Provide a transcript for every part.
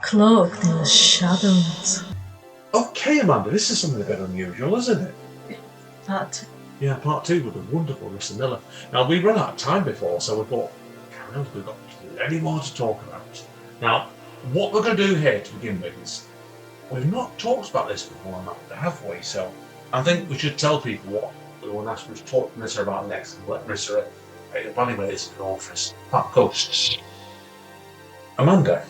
Cloaked in the shadows. Okay, Amanda, this is something a bit unusual, isn't it? That Yeah, part two with the wonderful Rissa Miller. Now, we ran out of time before, so we thought, we've got plenty more to talk about. Now, what we're going to do here to begin with is, we've not talked about this before, Amanda, have we? So I think we should tell people what we want to ask to talk to Rissa about next and let Rissa evaluate this in office. That ghosts. Amanda.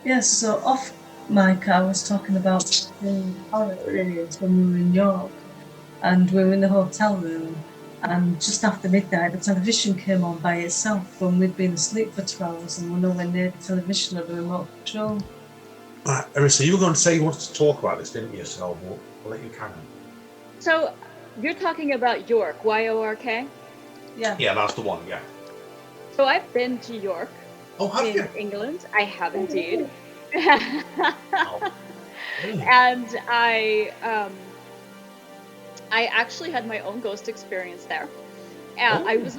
yes. So off mic, I was talking about the horror experience when we were in York, and we were in the hotel room. And just after midnight, the television came on by itself when we'd been asleep for 2 hours and we're nowhere near the television or the remote control. Rissa, you were going to say you wanted to talk about this, didn't you? So we'll let you carry on. So you're talking about York, Y-O-R-K? Yeah. Yeah, that's the one, yeah. So I've been to York Oh, have in you? England. I have indeed. Oh, really? And I actually had my own ghost experience there. I was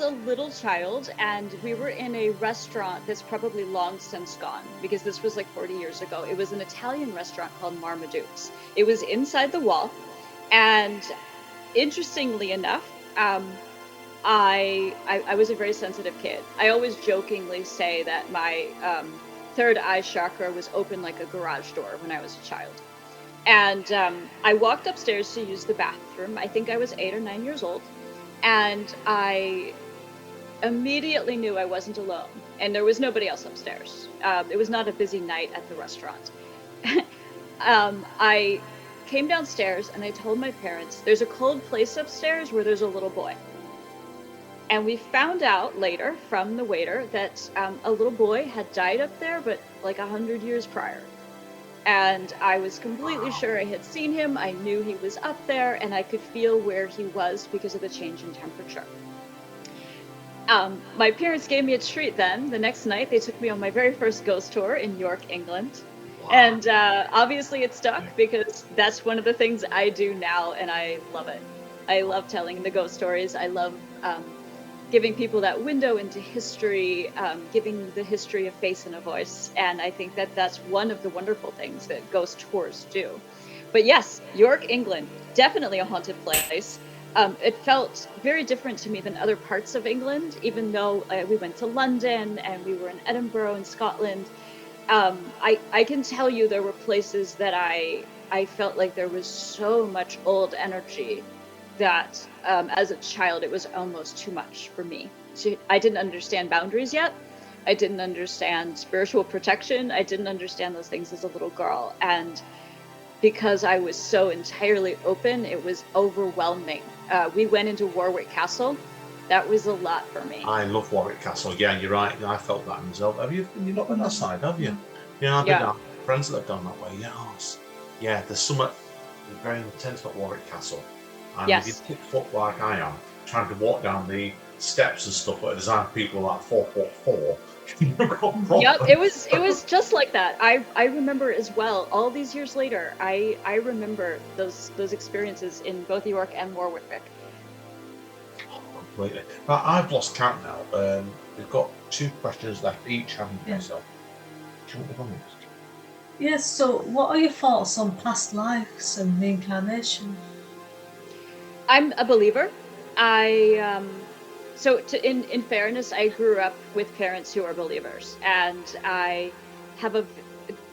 a little child, and we were in a restaurant that's probably long since gone because this was like 40 years ago. It was an Italian restaurant called Marmaduke's. It was inside the wall, and interestingly enough, I was a very sensitive kid. I always jokingly say that my third eye chakra was open like a garage door when I was a child. And I walked upstairs to use the bathroom. I think I was 8 or 9 years old. And I immediately knew I wasn't alone. And there was nobody else upstairs. It was not a busy night at the restaurant. I came downstairs and I told my parents, there's a cold place upstairs where there's a little boy. And we found out later from the waiter that a little boy had died up there, but like 100 years prior. And I was completely sure I had seen him. I knew he was up there, and I could feel where he was because of the change in temperature. My parents gave me a treat then. The next night, they took me on my very first ghost tour in York, England. Wow. And obviously it stuck because that's one of the things I do now, and I love it. I love telling the ghost stories. I love giving people that window into history, giving the history a face and a voice. And I think that that's one of the wonderful things that ghost tours do. But yes, York, England, definitely a haunted place. It felt very different to me than other parts of England, even though we went to London and we were in Edinburgh in Scotland. I can tell you there were places that I felt like there was so much old energy that as a child, it was almost too much for me. I didn't understand boundaries yet. I didn't understand spiritual protection. I didn't understand those things as a little girl. And because I was so entirely open, it was overwhelming. We went into Warwick Castle. That was a lot for me. I love Warwick Castle. Yeah, you're right. I felt that myself. Have you? You've not been that side, have you? Yeah, I've been down. Friends that have done that way. Yes. Yeah, there's something very intense about Warwick Castle. And if you pick foot like I am, trying to walk down the steps and stuff that are designed for people like 4'4", Yep, it was just like that. I remember as well. All these years later, I remember those experiences in both York and Warwick. Completely. But I've lost count now. We've got 2 questions left each, haven't we? So, do you want to go next? Yes. So, what are your thoughts on past lives and reincarnation? I'm a believer. In fairness, I grew up with parents who are believers, and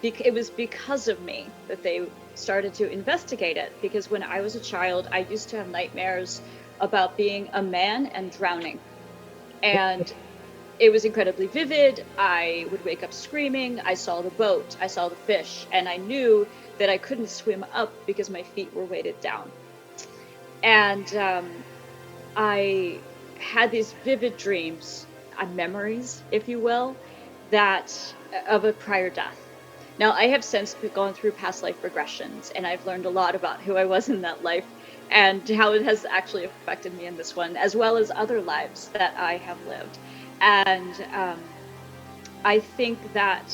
it was because of me that they started to investigate it. Because when I was a child, I used to have nightmares about being a man and drowning, and it was incredibly vivid. I would wake up screaming. I saw the boat, I saw the fish, and I knew that I couldn't swim up because my feet were weighted down. And I had these vivid dreams, memories, if you will, that of a prior death. Now, I have since gone through past life regressions, and I've learned a lot about who I was in that life and how it has actually affected me in this one, as well as other lives that I have lived. And I think that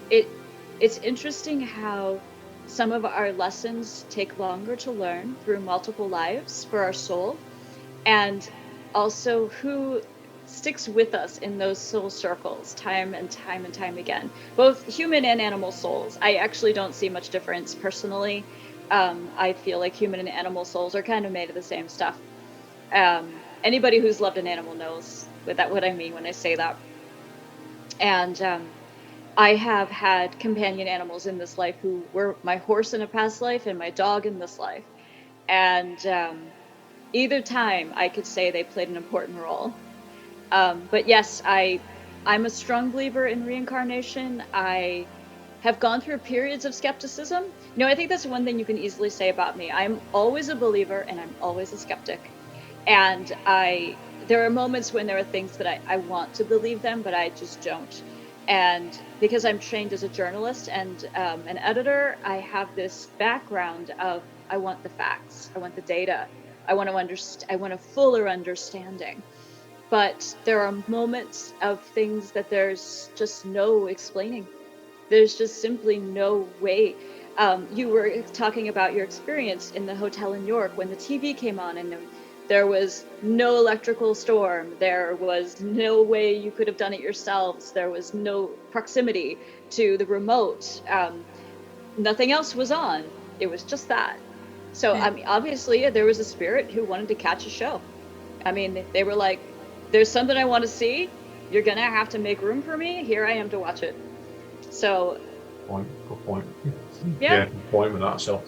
it's interesting how some of our lessons take longer to learn through multiple lives for our soul, and also who sticks with us in those soul circles time and time and time again, both human and animal souls. I actually don't see much difference personally. I feel like human and animal souls are kind of made of the same stuff. Anybody who's loved an animal knows what I mean when I say that. And I have had companion animals in this life who were my horse in a past life and my dog in this life. And either time I could say they played an important role. But yes, I'm a strong believer in reincarnation. I have gone through periods of skepticism. You know, I think that's one thing you can easily say about me. I'm always a believer and I'm always a skeptic. And there are moments when there are things that I want to believe them, but I just don't. And because I'm trained as a journalist and an editor, I have this background of I want the facts, I want the data, I want a fuller understanding. But there are moments of things that there's just no explaining. There's just simply no way. You were talking about your experience in the hotel in York when the TV came on and there was no electrical storm. There was no way you could have done it yourselves. There was no proximity to the remote. Nothing else was on. It was just that. So, I mean, obviously, there was a spirit who wanted to catch a show. I mean, they were like, there's something I want to see. You're going to have to make room for me. Here I am to watch it. So. Good point. Yeah. Good point with that. So,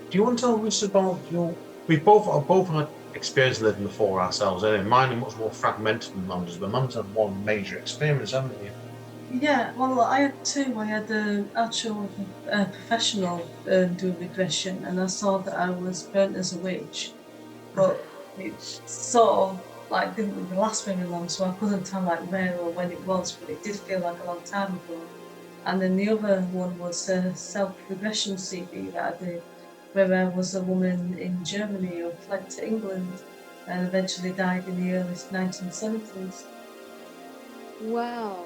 do you want to tell us about your? We've both had experience living before ourselves. Anyway, mine are much more fragmented than Mum's, but Mum's had one major experience, haven't you? Yeah, well, I had two. I had an actual professional do regression, and I saw that I was burnt as a witch, but it sort of like didn't really last very long, so I couldn't tell like where or when it was, but it did feel like a long time ago. And then the other one was a self-regression CD that I did, where I was a woman in Germany who fled to England and eventually died in the early 1970s. Wow.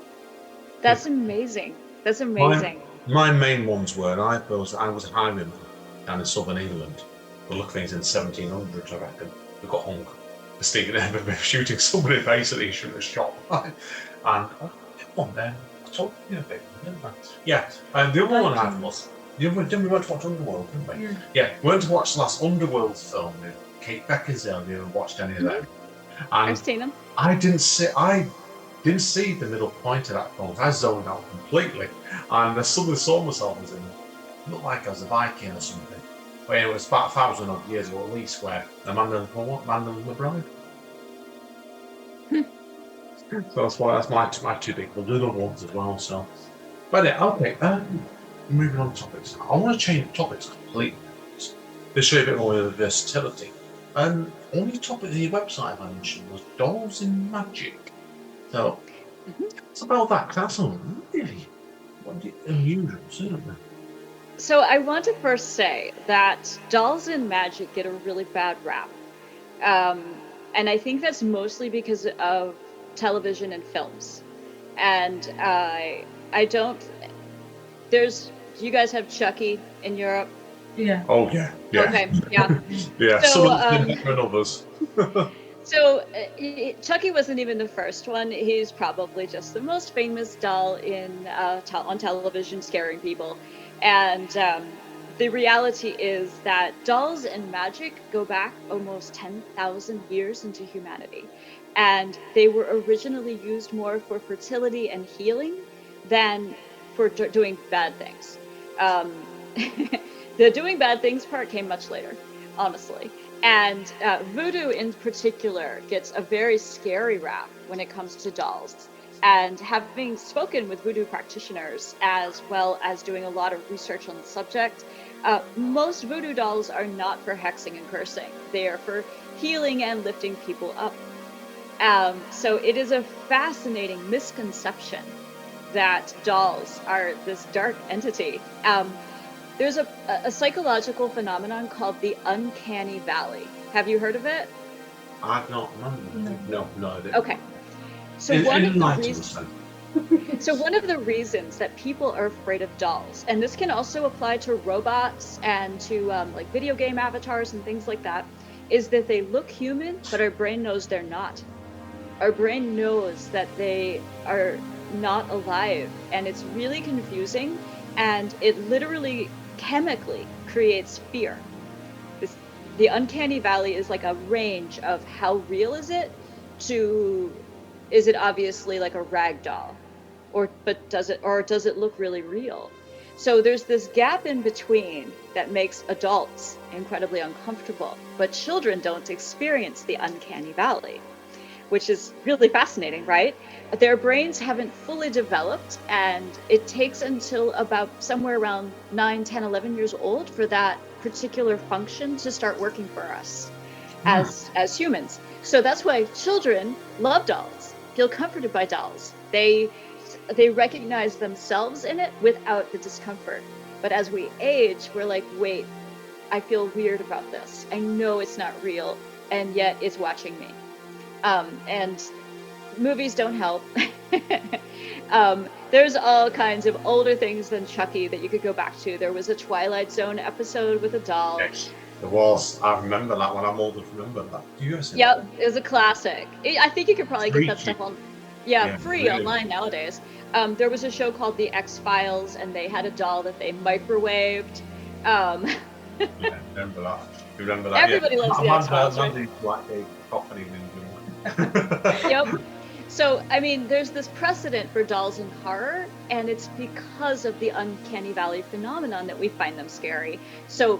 That's amazing. That's amazing. My main ones were, I was a highwayman down in southern England. The lucky things in the 1700s, I reckon. We got hung for shooting somebody basically shouldn't have shot. And one there, I told you a bit, didn't I? Yeah, and the other one I had was, didn't we went to watch Underworld, didn't we? Yeah, we went to watch the last Underworld film with Kate Beckinsale. Have you ever watched any of them? And I've seen them. I didn't see the middle point of that film. I zoned out completely, and I suddenly saw myself as in, looked like I was a Viking or something. But it was about 1,000 odd years ago at least, where the man and the bride. So that's my two big little ones as well. So, but yeah, okay. Moving on to topics. I want to change topics completely. To show you a bit more of the versatility. Only topic on your website I mentioned was dolls in magic. So it's about that. That's really unusual, isn't it? So I want to first say that dolls in magic get a really bad rap. And I think that's mostly because of television and films. And I don't... Do you guys have Chucky in Europe? Yeah. Oh, yeah. Okay, yeah. Yeah, So, some different others. So Chucky wasn't even the first one. He's probably just the most famous doll on television scaring people. And the reality is that dolls and magic go back almost 10,000 years into humanity. And they were originally used more for fertility and healing than for doing bad things. The doing bad things part came much later, honestly. And voodoo in particular gets a very scary rap when it comes to dolls. And having spoken with voodoo practitioners, as well as doing a lot of research on the subject, most voodoo dolls are not for hexing and cursing. They are for healing and lifting people up. So it is a fascinating misconception that dolls are this dark entity. There's a psychological phenomenon called the uncanny valley. Have you heard of it? I've not. No. Okay. So one of the reasons that people are afraid of dolls, and this can also apply to robots and to like video game avatars and things like that, is that they look human, but our brain knows they're not. our brain knows that they are not alive, and it's really confusing, and it literally chemically creates fear. The uncanny valley is like a range of how real is it to, is it obviously like a rag doll, but does it look really real? So there's this gap in between that makes adults incredibly uncomfortable, but children don't experience the uncanny valley, which is really fascinating, right? Their brains haven't fully developed, and it takes until about somewhere around 9, 10, 11 years old for that particular function to start working for us as humans. So that's why children love dolls, feel comforted by dolls. They recognize themselves in it without the discomfort. But as we age, we're like, wait, I feel weird about this. I know it's not real, and yet it's watching me. And movies don't help. There's all kinds of older things than Chucky that you could go back to. There was a Twilight Zone episode with a doll. Yes, there was. I remember that one. I'm old enough to remember that. Do you ever see Yep, that? it was a classic. I think you could probably get that stuff on, free really. online nowadays. There was a show called The X-Files, and they had a doll that they microwaved. Yeah, remember that. You remember that? Everybody loves The X-Files, right? Like a coffee Yep. So, I mean, there's this precedent for dolls in horror, and it's because of the uncanny valley phenomenon that we find them scary. So,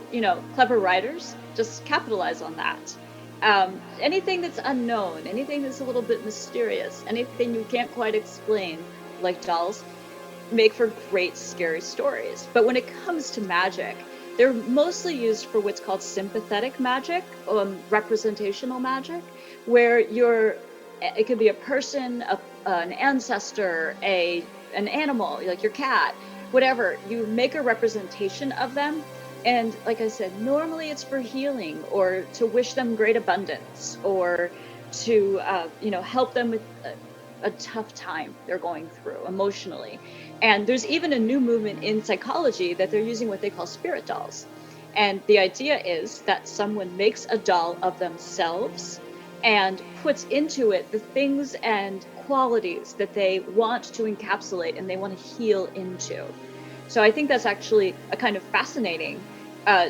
clever writers just capitalize on that. Anything that's unknown, anything that's a little bit mysterious, anything you can't quite explain, like dolls, make for great scary stories. But when it comes to magic, they're mostly used for what's called sympathetic magic, representational magic, where it could be a person, an ancestor, an animal, like your cat, whatever. You make a representation of them, and like I said, normally it's for healing or to wish them great abundance or to help them with a tough time they're going through emotionally. And there's even a new movement in psychology that they're using what they call spirit dolls. And the idea is that someone makes a doll of themselves and puts into it the things and qualities that they want to encapsulate and they want to heal into. So I think that's actually a kind of fascinating,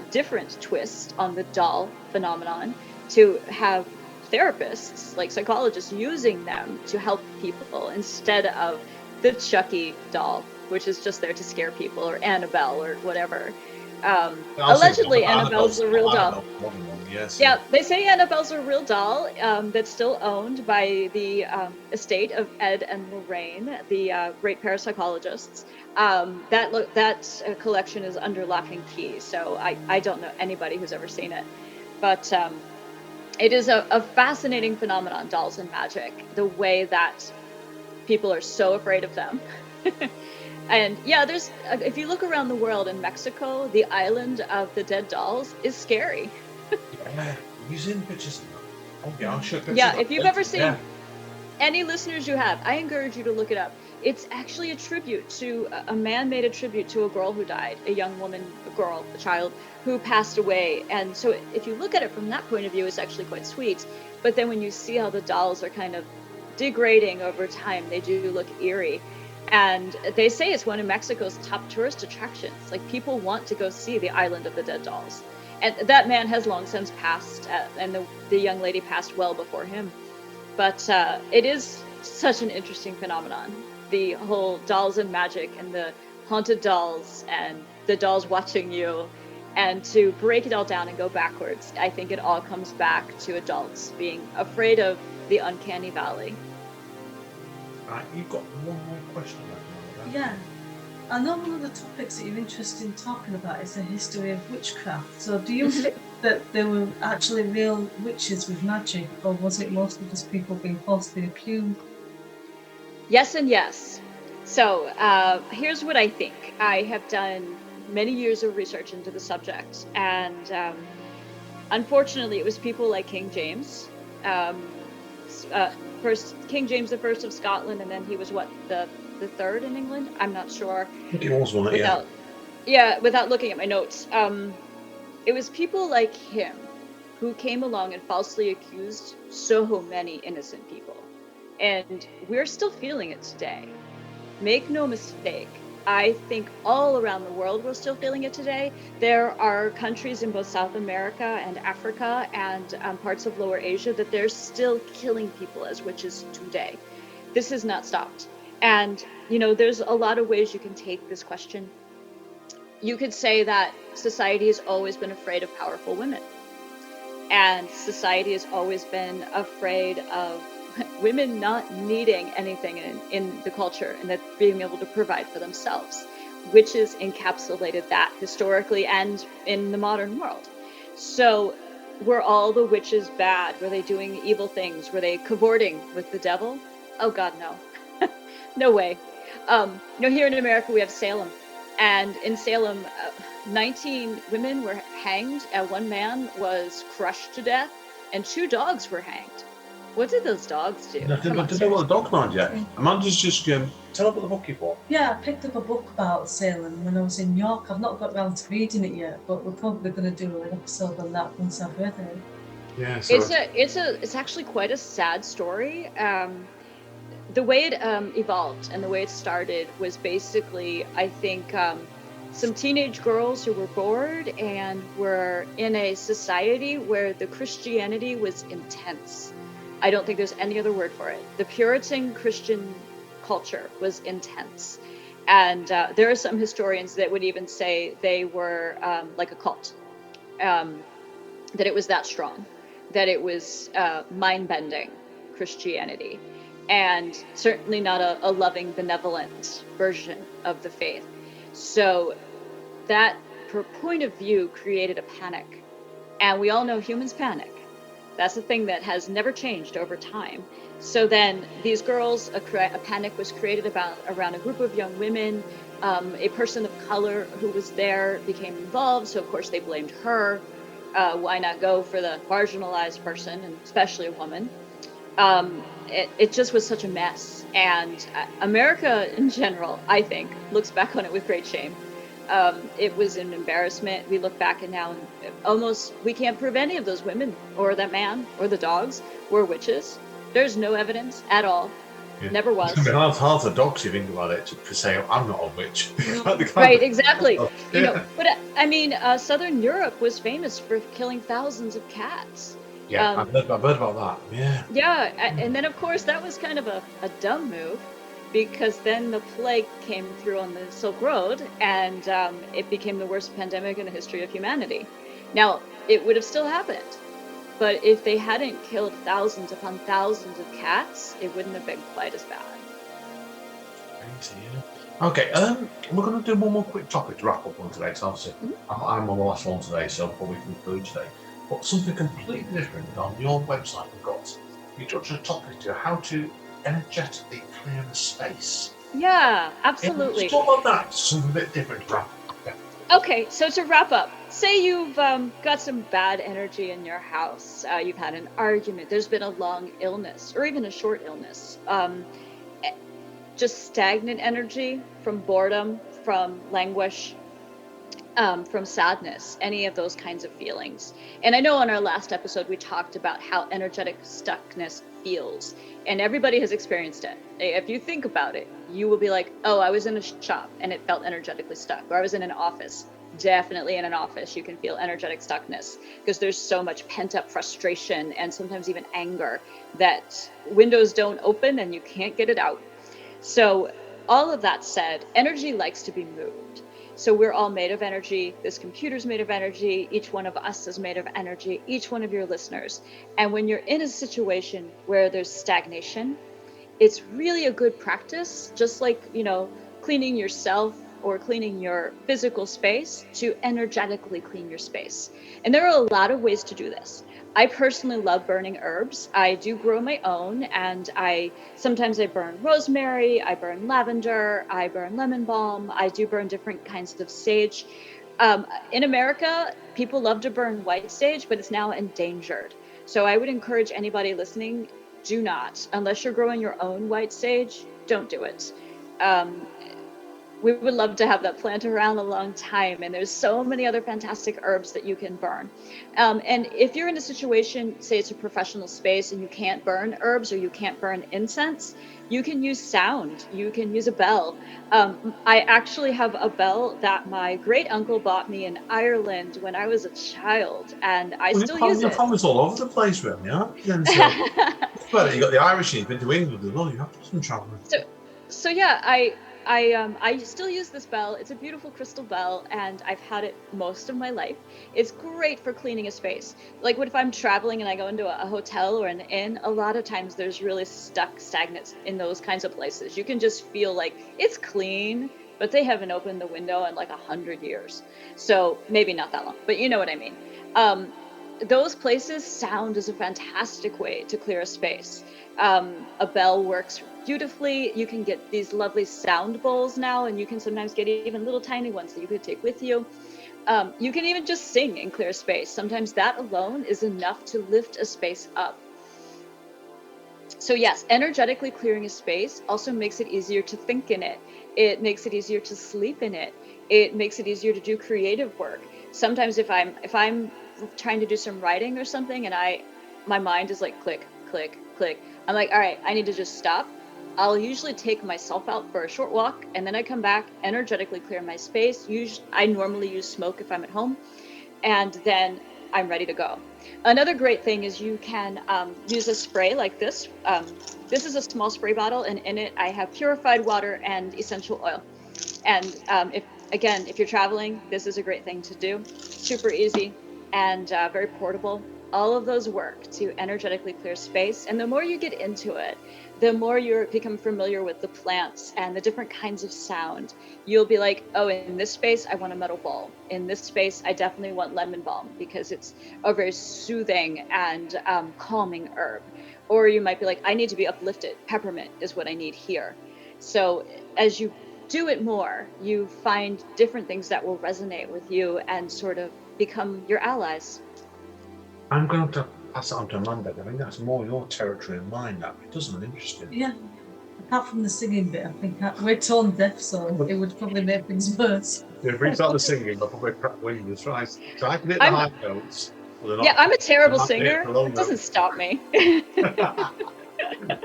different twist on the doll phenomenon, to have therapists, like psychologists, using them to help people instead of the Chucky doll, which is just there to scare people, or Annabelle or whatever. Allegedly, Annabelle's a real doll. Yes. Yeah, they say Annabelle's a real doll that's still owned by the estate of Ed and Lorraine, the great parapsychologists. That collection is under lock and key, so I don't know anybody who's ever seen it. But it is a fascinating phenomenon, dolls and magic, the way that people are so afraid of them. And yeah, there's if you look around the world, in Mexico, the island of the dead dolls is scary. Yeah, you seen pictures of that? Oh yeah, I'll show pictures. Yeah, if you've ever seen any listeners you have, I encourage you to look it up. It's actually a tribute to a man made a tribute to a girl who died, a young woman, a child who passed away. And so if you look at it from that point of view, it's actually quite sweet. But then when you see how the dolls are kind of degrading over time, they do look eerie. And they say it's one of Mexico's top tourist attractions. Like, people want to go see the island of the dead dolls. And that man has long since passed, and the young lady passed well before him. But it is such an interesting phenomenon. The whole dolls and magic and the haunted dolls and the dolls watching you. And to break it all down and go backwards, I think it all comes back to adults being afraid of the uncanny valley. You've got one more question. Yeah. I know one of the topics that you're interested in talking about is the history of witchcraft. So do you think that there were actually real witches with magic, or was it mostly just people being falsely accused? Yes and yes. So here's what I think. I have done many years of research into the subject, and unfortunately it was people like King James. First King James I of Scotland, and then he was the third in England. I'm not sure. I think it was one, without looking at my notes. It was people like him who came along and falsely accused so many innocent people. And we're still feeling it today. Make no mistake. I think all around the world we're still feeling it today. There are countries in both South America and Africa and parts of Lower Asia that they're still killing people as witches today. This has not stopped. And, you know, there's a lot of ways you can take this question. You could say that society has always been afraid of powerful women. And society has always been afraid of women not needing anything in the culture and that being able to provide for themselves. Witches encapsulated that historically and in the modern world. So were all the witches bad? Were they doing evil things? Were they cavorting with the devil? Oh God, no. No way. You know, here in America we have Salem. And in Salem, 19 women were hanged, and one man was crushed to death, and 2 dogs were hanged. What did those dogs do? I don't know what the dog's mind yet. Amanda's just tell her about the book you bought. Yeah, I picked up a book about Salem when I was in York. I've not got around to reading it yet, but we're probably going to do an episode on that once I've read it. Yeah, so it's actually quite a sad story. The way it evolved and the way it started was basically, I think, some teenage girls who were bored and were in a society where the Christianity was intense. I don't think there's any other word for it. The Puritan Christian culture was intense. And there are some historians that would even say they were like a cult, that it was that strong, that it was mind-bending Christianity, and certainly not a loving, benevolent version of the faith. So that point of view created a panic. And we all know humans panic. That's a thing that has never changed over time. So then these girls, a panic was created around a group of young women. A person of color who was there became involved. So of course they blamed her. Why not go for the marginalized person, and especially a woman? It just was such a mess. And America in general, I think, looks back on it with great shame. It was an embarrassment. We look back and now almost we can't prove any of those women or that man or the dogs were witches. There's no evidence at all. Yeah. Never was. It's hard for dogs, you think about it, to say, oh, I'm not a witch. Right, exactly. You know, but I mean, Southern Europe was famous for killing thousands of cats. Yeah, I've heard about that. Yeah. Yeah, and then of course that was kind of a dumb move, because then the plague came through on the Silk Road, and it became the worst pandemic in the history of humanity. Now, it would have still happened, but if they hadn't killed thousands upon thousands of cats, it wouldn't have been quite as bad. Okay, we're going to do one more quick topic to wrap up on today, because obviously I'm on the last one today, so before we conclude today. But something completely different on your website we've got. You touched on a topic to how to energetically clear the space. Yeah, absolutely. Let's talk about that, something a bit different to wrap up. Yeah. Okay, so to wrap up, say you've got some bad energy in your house, you've had an argument, there's been a long illness, or even a short illness, just stagnant energy from boredom, from languish, from sadness, any of those kinds of feelings. And I know on our last episode we talked about how energetic stuckness feels, and everybody has experienced it. If you think about it, you will be like, oh, I was in a shop and it felt energetically stuck, or I was in an office. Definitely in an office you can feel energetic stuckness, because there's so much pent-up frustration and sometimes even anger that windows don't open and you can't get it out. So all of that said, energy likes to be moved. So we're all made of energy. This computer's made of energy. Each one of us is made of energy. Each one of your listeners. And when you're in a situation where there's stagnation, it's really a good practice, just like, you know, cleaning yourself or cleaning your physical space, to energetically clean your space. And there are a lot of ways to do this. I personally love burning herbs. I do grow my own, and sometimes I burn rosemary, I burn lavender, I burn lemon balm, I do burn different kinds of sage. In America, people love to burn white sage, but it's now endangered. So I would encourage anybody listening, do not, unless you're growing your own white sage, don't do it. we would love to have that plant around a long time. And there's so many other fantastic herbs that you can burn. And if you're in a situation, say it's a professional space and you can't burn herbs or you can't burn incense, you can use sound. You can use a bell. I actually have a bell that my great uncle bought me in Ireland when I was a child, and I still use Your it. family's all over the place, really, aren't you? And so, but you got the Irish, you've been to England as well. You have to do some travelling. So yeah, I still use this bell. It's a beautiful crystal bell, and I've had it most of my life. It's great for cleaning a space. Like what if I'm traveling and I go into a hotel or an inn? A lot of times there's really stagnant in those kinds of places. You can just feel like it's clean, but they haven't opened the window in like 100 years. So maybe not that long, but you know what I mean. Those places, sound is a fantastic way to clear a space. A bell works beautifully. You can get these lovely sound bowls now, and you can sometimes get even little tiny ones that you could take with you. You can even just sing and clear space. Sometimes that alone is enough to lift a space up. So yes, energetically clearing a space also makes it easier to think in it. It makes it easier to sleep in it. It makes it easier to do creative work. Sometimes if I'm trying to do some writing or something and my mind is like click, click, click, I'm like, all right, I need to just stop. I'll usually take myself out for a short walk, and then I come back, energetically clear my space. I normally use smoke if I'm at home, and then I'm ready to go. Another great thing is you can use a spray like this. This is a small spray bottle, and in it I have purified water and essential oil. And if you're traveling, this is a great thing to do. Super easy and very portable. All of those work to energetically clear space. And the more you get into it, the more you become familiar with the plants and the different kinds of sound. You'll be like, oh, in this space, I want a metal ball. In this space, I definitely want lemon balm because it's a very soothing and calming herb. Or you might be like, I need to be uplifted. Peppermint is what I need here. So as you do it more, you find different things that will resonate with you and sort of become your allies. I'm going to pass it on to Amanda. I think that's more your territory than mine. That it doesn't look interesting. Yeah. Apart from the singing bit, I think we're tone deaf, so it would probably make things worse. If we start the singing, I'll probably crack wings. So I can hit the high notes. Yeah, I'm a terrible singer. It doesn't stop me.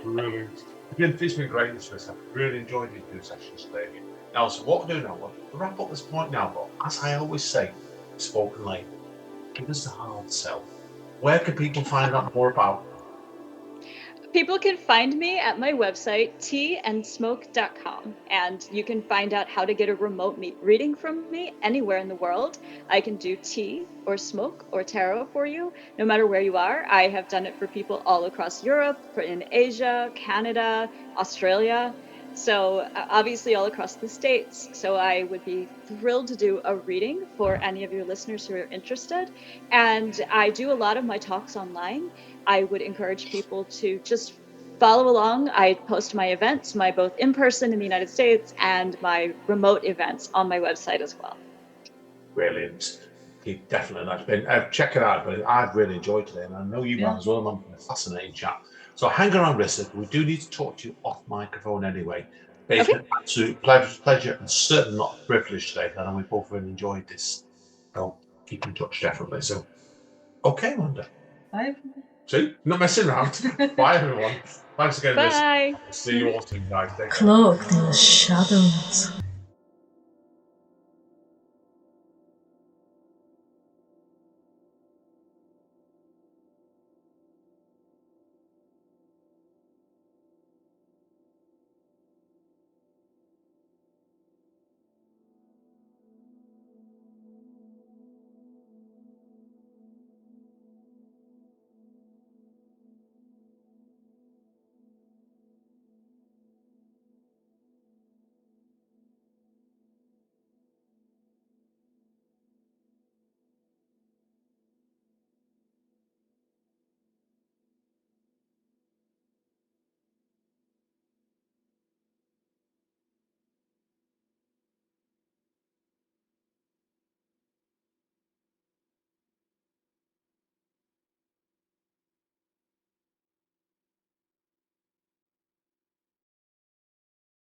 Brilliant. It's been great this week. I've really enjoyed these two sessions today. Now, so what we're doing now, we'll wrap up this point now, but as I always say, spoken like, give us the hard sell. Where can people find out more about? People can find me at my website, teandsmoke.com, and you can find out how to get a remote reading from me anywhere in the world. I can do tea or smoke or tarot for you, no matter where you are. I have done it for people all across Europe, in Asia, Canada, Australia, so obviously all across the States. So I would be thrilled to do a reading for any of your listeners who are interested. And I do a lot of my talks online. I would encourage people to just follow along. I post my events, my both in-person in the United States and my remote events on my website as well. Brilliant. Definitely. Check it out, but I've really enjoyed today, and I know you have as well. I'm a fascinating chat. So hang around, Rissa. We do need to talk to you off microphone anyway. But it's been an absolute pleasure and certainly not a privilege today. I know we both really enjoyed this. So keep in touch, definitely. So, okay, Amanda. Bye. See, not messing around. Bye, everyone. Thanks again, Bye. Rissa. See you all soon, guys. Cloaked in the shadows.